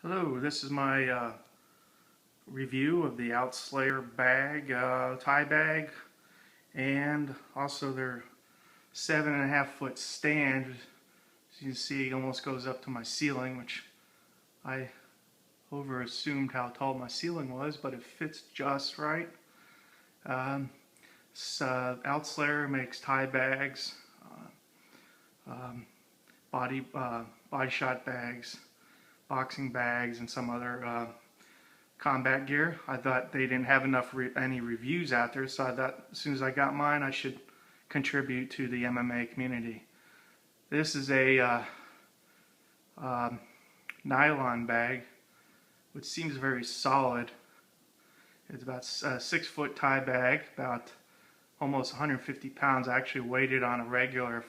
Hello, this is my review of the Outslayer bag, tie bag, and also their 7.5 foot stand. As you can see, it almost goes up to my ceiling, which I over assumed how tall my ceiling was, but it fits just right. Outslayer makes tie bags, um, body shot bags, boxing bags, and some other combat gear. I thought they didn't have any reviews out there, so I thought as soon as I got mine, I should contribute to the MMA community. This is a nylon bag, which seems very solid. It's about a 6 foot tie bag, about almost 150 pounds. I actually weighed it on a regular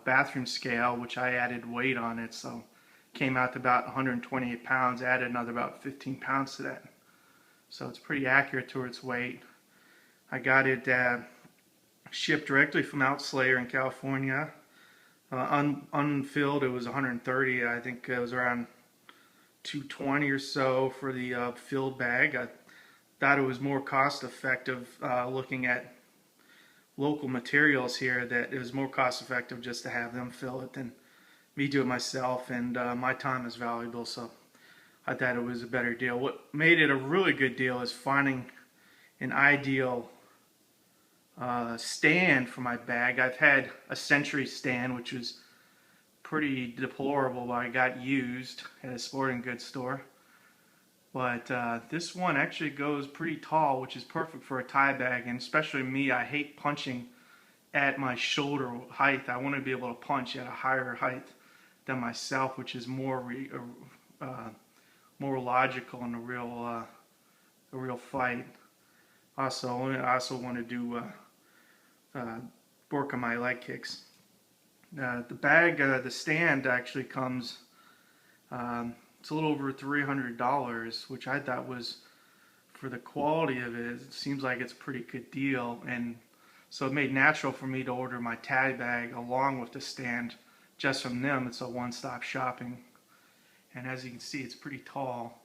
bathroom scale, which I added weight on it, so came out to about 128 pounds, added another about 15 pounds to that. So it's pretty accurate to its weight. I got it shipped directly from Outslayer in California. Unfilled, it was 130. I think it was around 220 or so for the filled bag. I thought it was more cost effective looking at local materials here, that it was more cost effective just to have them fill it than me do it myself, and my time is valuable, so I thought it was a better deal. What made it a really good deal is finding an ideal stand for my bag. I've had a Century stand, which was pretty deplorable, but I got used at a sporting goods store. But this one actually goes pretty tall, which is perfect for a tie bag, and especially me, I hate punching at my shoulder height. I want to be able to punch at a higher height than myself, which is more logical in a real fight. I also want to do work on my leg kicks. The stand actually comes. It's a little over $300, which I thought was, for the quality of it, it seems like it's a pretty good deal, and so it made natural for me to order my tie bag along with the stand just from them. It's a one-stop shopping, and as you can see, it's pretty tall,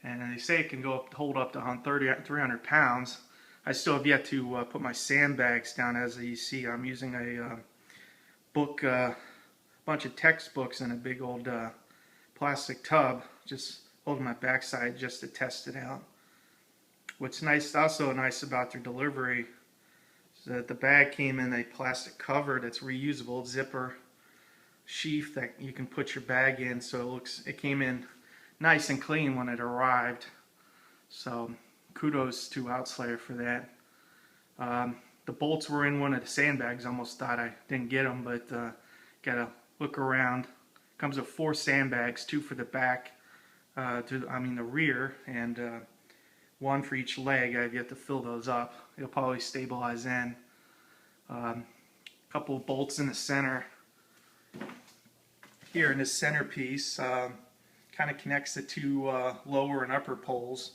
and they say it can hold up to 300 pounds. I still have yet to put my sandbags down. As you see, I'm using a bunch of textbooks in a big old plastic tub, just holding my backside just to test it out. What's also nice about their delivery is that the bag came in a plastic cover that's reusable, zipper sheath that you can put your bag in, so it came in nice and clean when it arrived. So kudos to Outslayer for that. The bolts were in one of the sandbags. Almost thought I didn't get them, but gotta look around. Comes with 4 sandbags, 2 for the back, the rear, and 1 for each leg. I've yet to fill those up. It'll probably stabilize in. A couple of bolts in the center. Here in this centerpiece, kind of connects the 2 lower and upper poles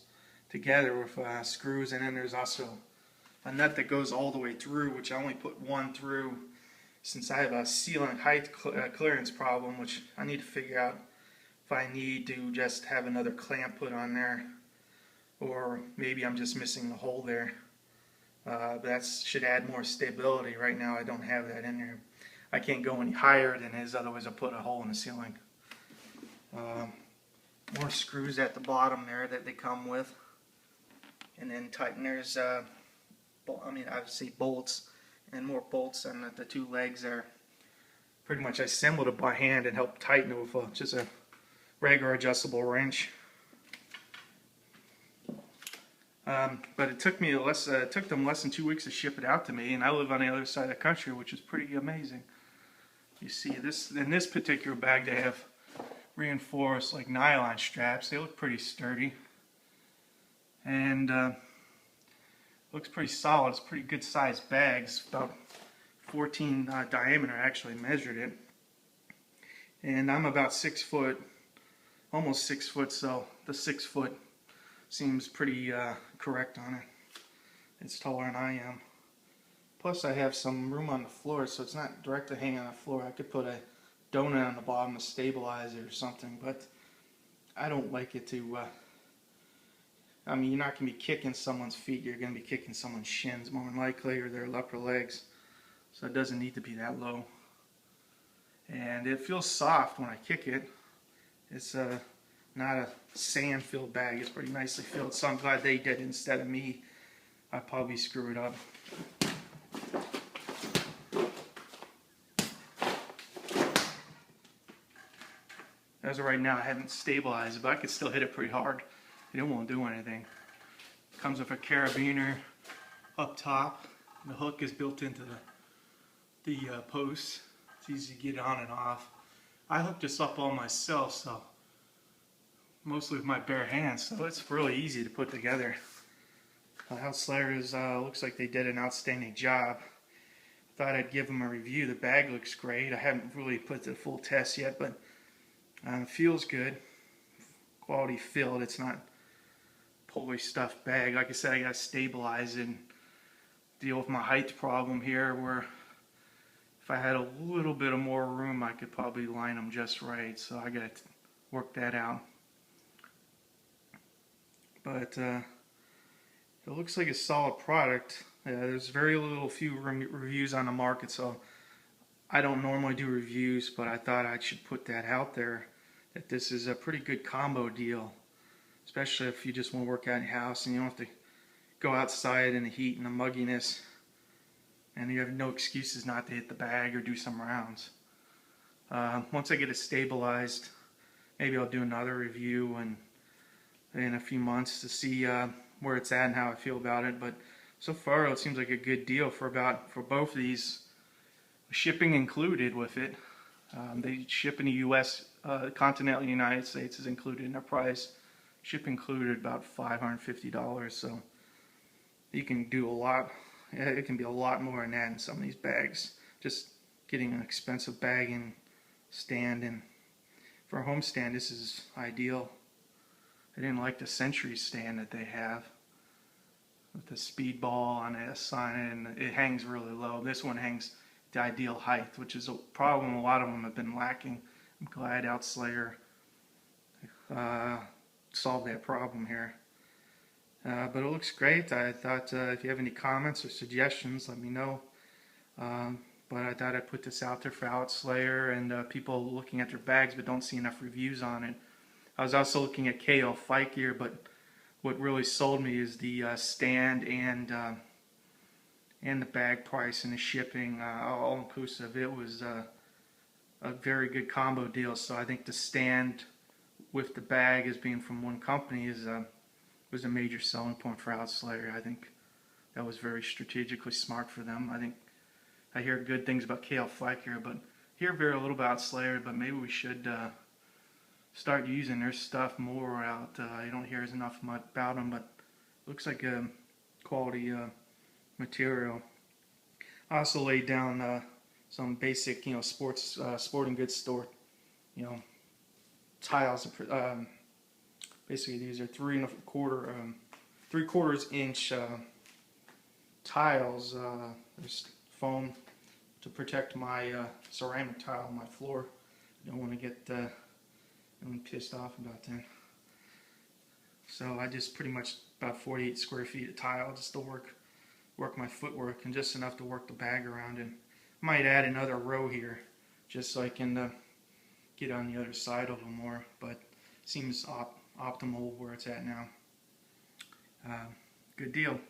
together with screws, and then there's also a nut that goes all the way through, which I only put 1 through since I have a ceiling height clearance problem, which I need to figure out if I need to just have another clamp put on there, or maybe I'm just missing the hole there. That should add more stability. Right now I don't have that in there. I can't go any higher than it is, otherwise I'll put a hole in the ceiling. More screws at the bottom there that they come with, and then there's obviously bolts, and more bolts on the 2 legs there. Pretty much I assembled it by hand and helped tighten it with just a regular adjustable wrench. But it took them less than 2 weeks to ship it out to me, and I live on the other side of the country, which is pretty amazing. You see, in this particular bag, they have reinforced like nylon straps. They look pretty sturdy, and looks pretty solid. It's a pretty good sized bag. It's about 14 diameter. I actually measured it, and I'm about 6 foot, almost 6 foot, so the 6 foot seems pretty correct on it. It's taller than I am. Plus I have some room on the floor, so it's not directly hanging on the floor. I could put a donut on the bottom to stabilize it or something, but I don't like it to, I mean, you're not going to be kicking someone's feet, you're going to be kicking someone's shins more than likely, or their upper legs. So it doesn't need to be that low. And it feels soft when I kick it. It's not a sand-filled bag, it's pretty nicely filled, so I'm glad they did it instead of me. I'd probably screw it up. As of right now, I haven't stabilized it, but I could still hit it pretty hard. It won't do anything. It comes with a carabiner up top. The hook is built into the post. It's easy to get it on and off. I hooked this up all myself, so mostly with my bare hands, so it's really easy to put together. Outslayer looks like they did an outstanding job. Thought I'd give them a review. The bag looks great. I haven't really put the full test yet, but it feels good. Quality filled. It's not poorly stuffed bag. Like I said, I got to stabilize it and deal with my height problem here, where if I had a little bit of more room, I could probably line them just right. So I got to work that out. But it looks like a solid product. There's few reviews on the market, so I don't normally do reviews, but I thought I should put that out there, that this is a pretty good combo deal, especially if you just want to work out in your house and you don't have to go outside in the heat and the mugginess, and you have no excuses not to hit the bag or do some rounds. Once I get it stabilized, maybe I'll do another review in a few months to see where it's at and how I feel about it. But so far, it seems like a good deal for both of these, shipping included with it. They ship in the U.S. Continental United States is included in their price. Ship included about $550. So you can do a lot. It can be a lot more than that in some of these bags. Just getting an expensive bag and stand, and for a home stand, this is ideal. I didn't like the Century stand that they have with the speed ball on the sign, and it hangs really low. This one hangs the ideal height, which is a problem a lot of them have been lacking. I'm glad Outslayer solved that problem here. But it looks great. I thought if you have any comments or suggestions, let me know. But I thought I'd put this out there for Outslayer and people looking at their bags but don't see enough reviews on it. I was also looking at KO Fight Gear, but what really sold me is the stand and the bag price and the shipping, all inclusive. It was a very good combo deal. So I think the stand with the bag as being from one company was a major selling point for Outslayer. I think that was very strategically smart for them. I think I hear good things about KO Fight Gear, but hear very little about Outslayer. But maybe we should start using their stuff more out. You don't hear as enough about them, but it looks like a quality material. I also laid down some basic, sporting goods store, tiles. Basically, these are 3 3/4 inch tiles. There's foam to protect my ceramic tile on my floor. I don't want to get I'm pissed off about that. So I just pretty much about 48 square feet of tile just to work my footwork, and just enough to work the bag around. And might add another row here just so I can get on the other side a little more, but seems optimal where it's at now. Good deal.